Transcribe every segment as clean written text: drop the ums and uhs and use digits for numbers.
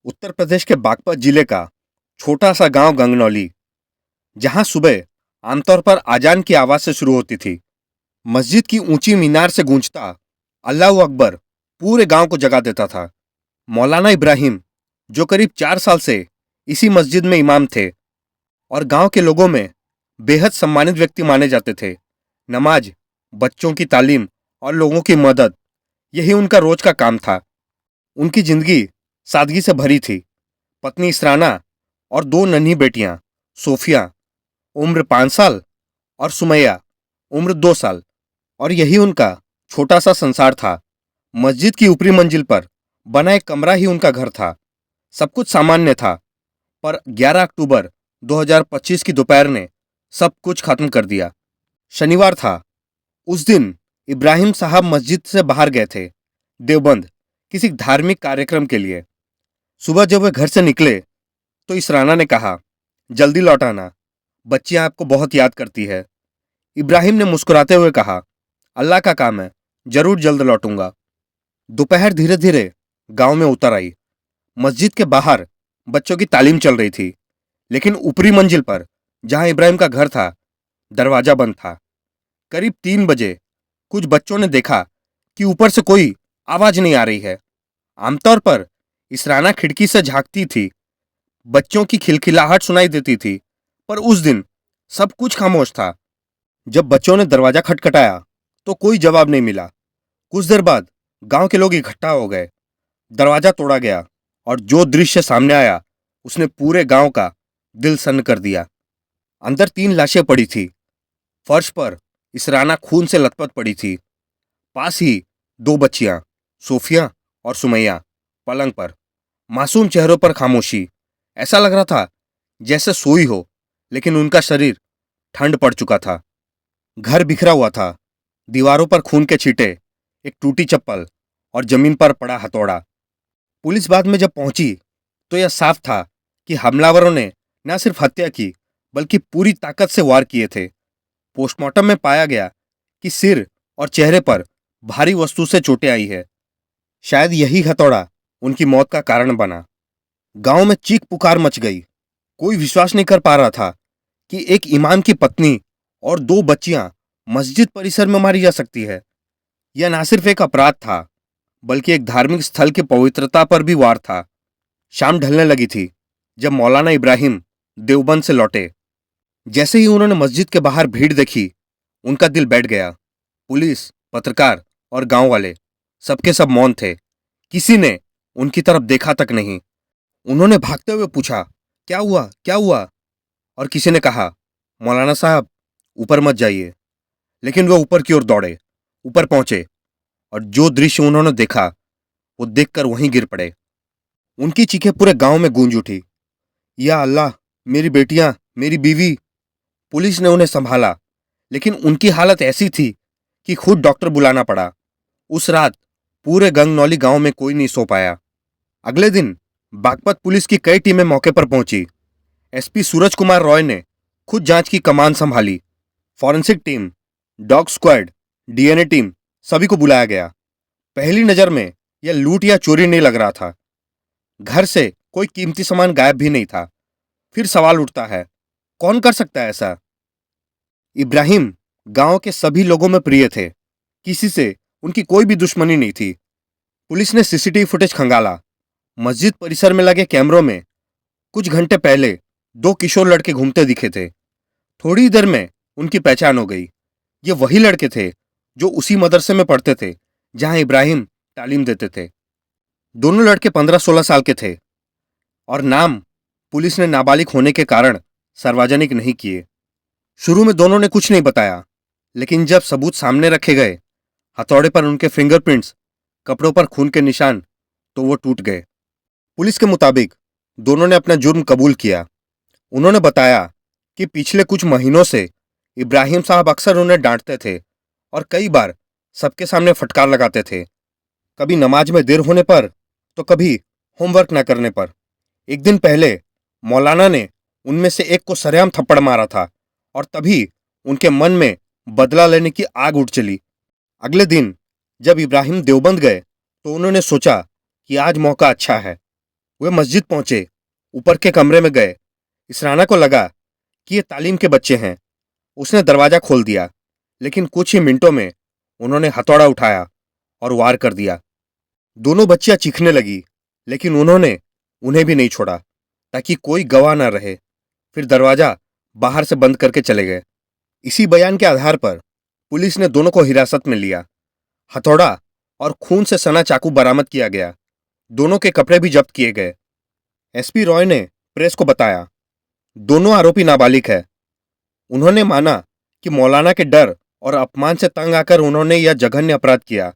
उत्तर प्रदेश के बागपत जिले का छोटा सा गांव गंगनौली, जहां सुबह आमतौर पर अजान की आवाज से शुरू होती थी। मस्जिद की ऊंची मीनार से गूंजता अल्लाह अकबर पूरे गांव को जगा देता था। मौलाना इब्राहिम, जो करीब 4 साल से इसी मस्जिद में इमाम थे और गांव के लोगों में बेहद सम्मानित व्यक्ति माने जाते थे। नमाज, बच्चों की तालीम और लोगों की मदद, यही उनका रोज का काम था। उनकी जिंदगी सादगी से भरी थी। पत्नी इसराना और दो नन्ही बेटियां, सोफिया उम्र 5 साल और सुमैया उम्र 2 साल, और यही उनका छोटा सा संसार था। मस्जिद की ऊपरी मंजिल पर बना एक कमरा ही उनका घर था। सब कुछ सामान्य था, पर 11 अक्टूबर 2025 की दोपहर ने सब कुछ खत्म कर दिया। शनिवार था। उस दिन इब्राहिम साहब मस्जिद से बाहर गए थे, देवबंद, किसी धार्मिक कार्यक्रम के लिए। सुबह जब वे घर से निकले तो इस राना ने कहा, जल्दी लौट आना, बच्चियां आपको बहुत याद करती है। इब्राहिम ने मुस्कुराते हुए कहा, अल्लाह का काम है, जरूर जल्द लौटूंगा। दोपहर धीरे धीरे गांव में उतर आई। मस्जिद के बाहर बच्चों की तालीम चल रही थी, लेकिन ऊपरी मंजिल पर जहां इब्राहिम का घर था, दरवाजा बंद था। करीब 3 बजे कुछ बच्चों ने देखा कि ऊपर से कोई आवाज नहीं आ रही है। आमतौर पर इस राना खिड़की से झांकती थी, बच्चों की खिलखिलाहट सुनाई देती थी, पर उस दिन सब कुछ खामोश था। जब बच्चों ने दरवाजा खटखटाया तो कोई जवाब नहीं मिला। कुछ देर बाद गांव के लोग इकट्ठा हो गए। दरवाजा तोड़ा गया और जो दृश्य सामने आया उसने पूरे गांव का दिल सन्न कर दिया। अंदर 3 लाशें पड़ी थी। फर्श पर इसराना खून से लथपथ पड़ी थी। पास ही दो बच्चियां, सोफिया और सुमैया, पलंग पर, मासूम चेहरों पर खामोशी। ऐसा लग रहा था जैसे सोई हो, लेकिन उनका शरीर ठंड पड़ चुका था। घर बिखरा हुआ था, दीवारों पर खून के छींटे, एक टूटी चप्पल और जमीन पर पड़ा हथौड़ा। पुलिस बाद में जब पहुंची तो यह साफ था कि हमलावरों ने न सिर्फ हत्या की, बल्कि पूरी ताकत से वार किए थे। पोस्टमार्टम में पाया गया कि सिर और चेहरे पर भारी वस्तु से चोटें आई है। शायद यही हथौड़ा उनकी मौत का कारण बना। गांव में चीख पुकार मच गई। कोई विश्वास नहीं कर पा रहा था कि एक इमाम की पत्नी और दो बच्चियां मस्जिद परिसर में मारी जा सकती है। यह ना सिर्फ एक अपराध था, बल्कि एक धार्मिक स्थल की पवित्रता पर भी वार था। शाम ढलने लगी थी जब मौलाना इब्राहिम देवबंद से लौटे। जैसे ही उन्होंने मस्जिद के बाहर भीड़ देखी, उनका दिल बैठ गया। पुलिस, पत्रकार और गांव वाले, सबके सब मौन थे। किसी ने उनकी तरफ देखा तक नहीं। उन्होंने भागते हुए पूछा, क्या हुआ, क्या हुआ? और किसी ने कहा, मौलाना साहब, ऊपर मत जाइए। लेकिन वे ऊपर की ओर दौड़े, ऊपर पहुंचे, और जो दृश्य उन्होंने देखा वो देखकर वहीं गिर पड़े। उनकी चीखें पूरे गांव में गूंज उठी, या अल्लाह, मेरी बेटियां, मेरी बीवी। पुलिस ने उन्हें संभाला, लेकिन उनकी हालत ऐसी थी कि खुद डॉक्टर बुलाना पड़ा। उस रात पूरे गंगनौली गांव में कोई नहीं सो पाया। अगले दिन बागपत पुलिस की कई टीमें मौके पर पहुंची। एसपी सूरज कुमार रॉय ने खुद जांच की कमान संभाली। Forensic team, dog squad, DNA team, सभी को बुलाया गया। पहली नजर में यह लूट या चोरी नहीं लग रहा था। घर से कोई कीमती सामान गायब भी नहीं था। फिर सवाल उठता है, कौन कर सकता है ऐसा? इब्राहिम गांव के सभी लोगों में प्रिय थे। किसी से उनकी कोई भी दुश्मनी नहीं थी। पुलिस ने सीसीटीवी फुटेज खंगाला। मस्जिद परिसर में लगे कैमरों में कुछ घंटे पहले दो किशोर लड़के घूमते दिखे थे। थोड़ी देर में उनकी पहचान हो गई। ये वही लड़के थे जो उसी मदरसे में पढ़ते थे जहां इब्राहिम तालीम देते थे। दोनों लड़के 15-16 साल के थे, और नाम पुलिस ने नाबालिग होने के कारण सार्वजनिक नहीं किए। शुरू में दोनों ने कुछ नहीं बताया, लेकिन जब सबूत सामने रखे गए, हथौड़े पर उनके फिंगरप्रिंट्स, कपड़ों पर खून के निशान, तो वो टूट गए। पुलिस के मुताबिक दोनों ने अपना जुर्म कबूल किया। उन्होंने बताया कि पिछले कुछ महीनों से इब्राहिम साहब अक्सर उन्हें डांटते थे और कई बार सबके सामने फटकार लगाते थे। कभी नमाज में देर होने पर, तो कभी होमवर्क न करने पर। एक दिन पहले मौलाना ने उनमें से एक को सरेआम थप्पड़ मारा था, और तभी उनके मन में बदला लेने की आग उठ चली। अगले दिन जब इब्राहिम देवबंद गए तो उन्होंने सोचा कि आज मौका अच्छा है। वे मस्जिद पहुंचे, ऊपर के कमरे में गए। इसराना को लगा कि ये तालीम के बच्चे हैं। उसने दरवाजा खोल दिया, लेकिन कुछ ही मिनटों में उन्होंने हथौड़ा उठाया और वार कर दिया। दोनों बच्चियां चीखने लगी, लेकिन उन्होंने उन्हें भी नहीं छोड़ा ताकि कोई गवाह न रहे। फिर दरवाजा बाहर से बंद करके चले गए। इसी बयान के आधार पर पुलिस ने दोनों को हिरासत में लिया। हथौड़ा और खून से सना चाकू बरामद किया गया। दोनों के कपड़े भी जब्त किए गए। एसपी रॉय ने प्रेस को बताया, दोनों आरोपी नाबालिग है। उन्होंने माना कि मौलाना के डर और अपमान से तंग आकर उन्होंने यह जघन्य अपराध किया।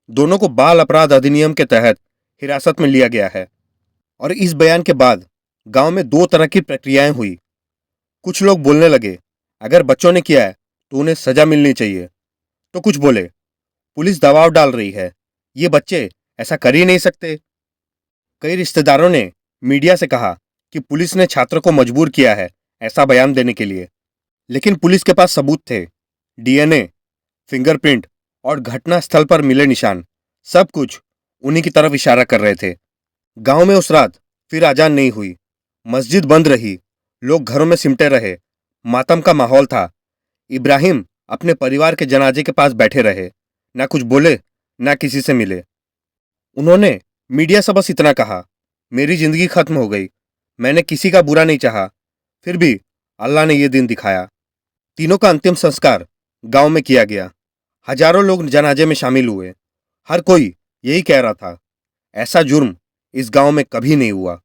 दोनों को बाल अपराध अधिनियम के तहत हिरासत में लिया गया है। और इस बयान के बाद गांव में दो तरह की प्रक्रियाएं हुई। कुछ लोग बोलने लगे, अगर बच्चों ने किया है तो उन्हें सजा मिलनी चाहिए। तो कुछ बोले, पुलिस दबाव डाल रही है, ये बच्चे ऐसा कर ही नहीं सकते। कई रिश्तेदारों ने मीडिया से कहा कि पुलिस ने छात्र को मजबूर किया है ऐसा बयान देने के लिए। लेकिन पुलिस के पास सबूत थे। डीएनए, फिंगरप्रिंट और घटना स्थल पर मिले निशान, सब कुछ उन्हीं की तरफ इशारा कर रहे थे। गांव में उस रात फिर अजान नहीं हुई। मस्जिद बंद रही। लोग घरों में सिमटे रहे। मातम का माहौल था। इब्राहिम अपने परिवार के जनाजे के पास बैठे रहे, ना कुछ बोले, ना किसी से मिले। उन्होंने मीडिया से बस इतना कहा, मेरी जिंदगी खत्म हो गई। मैंने किसी का बुरा नहीं चाहा, फिर भी अल्लाह ने यह दिन दिखाया। तीनों का अंतिम संस्कार गांव में किया गया। हजारों लोग जनाजे में शामिल हुए। हर कोई यही कह रहा था, ऐसा जुर्म इस गांव में कभी नहीं हुआ।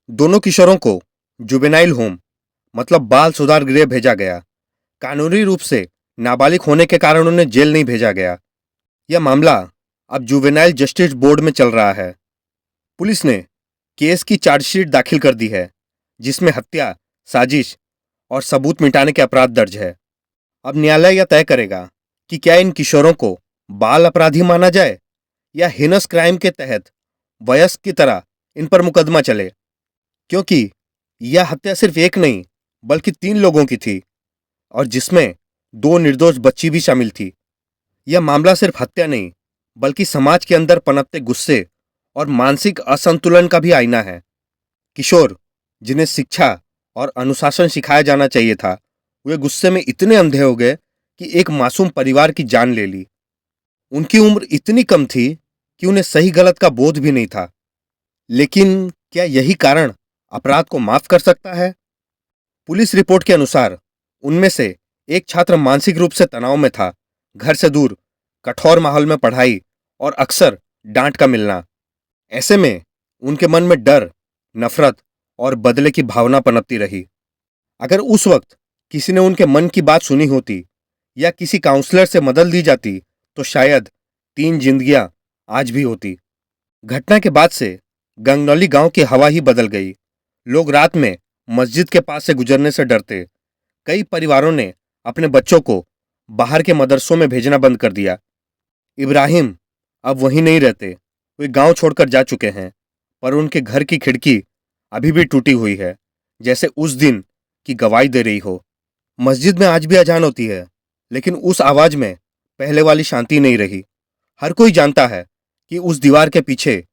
दोनों किशोरों को जुवेनाइल होम मतलब बाल सुधार गृह भेजा गया। कानूनी रूप से नाबालिग होने के कारण उन्हें जेल नहीं भेजा गया। यह मामला अब जुवेनाइल जस्टिस बोर्ड में चल रहा है। पुलिस ने केस की चार्जशीट दाखिल कर दी है, जिसमें हत्या, साजिश और सबूत मिटाने के अपराध दर्ज है। अब न्यायालय यह तय करेगा कि क्या इन किशोरों को बाल अपराधी माना जाए या हिनस क्राइम के तहत वयस्क की तरह इन पर मुकदमा चले, क्योंकि यह हत्या सिर्फ एक नहीं बल्कि 3 लोगों की थी और जिसमें 2 निर्दोष बच्ची भी शामिल थी। यह मामला सिर्फ हत्या नहीं बल्कि समाज के अंदर पनपते गुस्से और मानसिक असंतुलन का भी आईना है। किशोर जिन्हें शिक्षा और अनुशासन सिखाया जाना चाहिए था, वे गुस्से में इतने अंधे हो गए कि एक मासूम परिवार की जान ले ली। उनकी उम्र इतनी कम थी कि उन्हें सही गलत का बोध भी नहीं था। लेकिन क्या यही कारण अपराध को माफ कर सकता है? पुलिस रिपोर्ट के अनुसार उनमें से एक छात्र मानसिक रूप से तनाव में था। घर से दूर, कठोर माहौल में पढ़ाई और अक्सर डांट का मिलना। ऐसे में उनके मन में डर, नफरत और बदले की भावना पनपती रही। अगर उस वक्त किसी ने उनके मन की बात सुनी होती या किसी काउंसलर से मदद ली जाती तो शायद 3 जिंदगियां आज भी होती। घटना के बाद से गंगनौली गांव की हवा ही बदल गई। लोग रात में मस्जिद के पास से गुजरने से डरते। कई परिवारों ने अपने बच्चों को बाहर के मदरसों में भेजना बंद कर दिया। इब्राहिम अब वहीं नहीं रहते। वे गांव छोड़कर जा चुके हैं, पर उनके घर की खिड़की अभी भी टूटी हुई है, जैसे उस दिन की गवाही दे रही हो। मस्जिद में आज भी अजान होती है, लेकिन उस आवाज में पहले वाली शांति नहीं रही। हर कोई जानता है कि उस दीवार के पीछे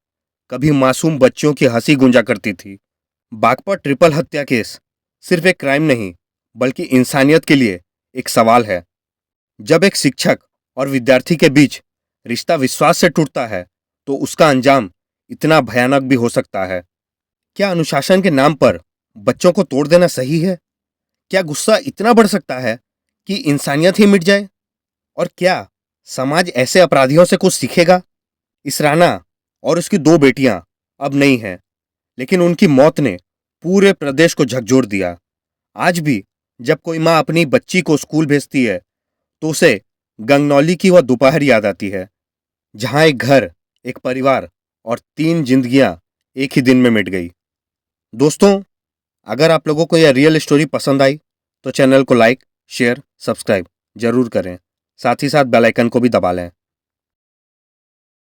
कभी मासूम बच्चियों की हंसी गूंजा करती थी। बागपत ट्रिपल हत्या केस सिर्फ एक क्राइम नहीं बल्कि इंसानियत के लिए एक सवाल है। जब एक शिक्षक और विद्यार्थी के बीच रिश्ता विश्वास से टूटता है तो उसका अंजाम इतना भयानक भी हो सकता है। क्या अनुशासन के नाम पर बच्चों को तोड़ देना सही है? क्या गुस्सा इतना बढ़ सकता है कि इंसानियत ही मिट जाए? और क्या समाज ऐसे अपराधियों से कुछ सीखेगा? इसराना और उसकी 2 बेटियां अब नहीं हैं, लेकिन उनकी मौत ने पूरे प्रदेश को झकझोर दिया। आज भी जब कोई माँ अपनी बच्ची को स्कूल भेजती है तो उसे गंगनौली की वह दोपहर याद आती है, जहां एक घर, एक परिवार और 3 जिंदगियां एक ही दिन में मिट गई। दोस्तों, अगर आप लोगों को यह रियल स्टोरी पसंद आई तो चैनल को लाइक, शेयर, सब्सक्राइब जरूर करें। साथ ही साथ बेल आइकन को भी दबा लें।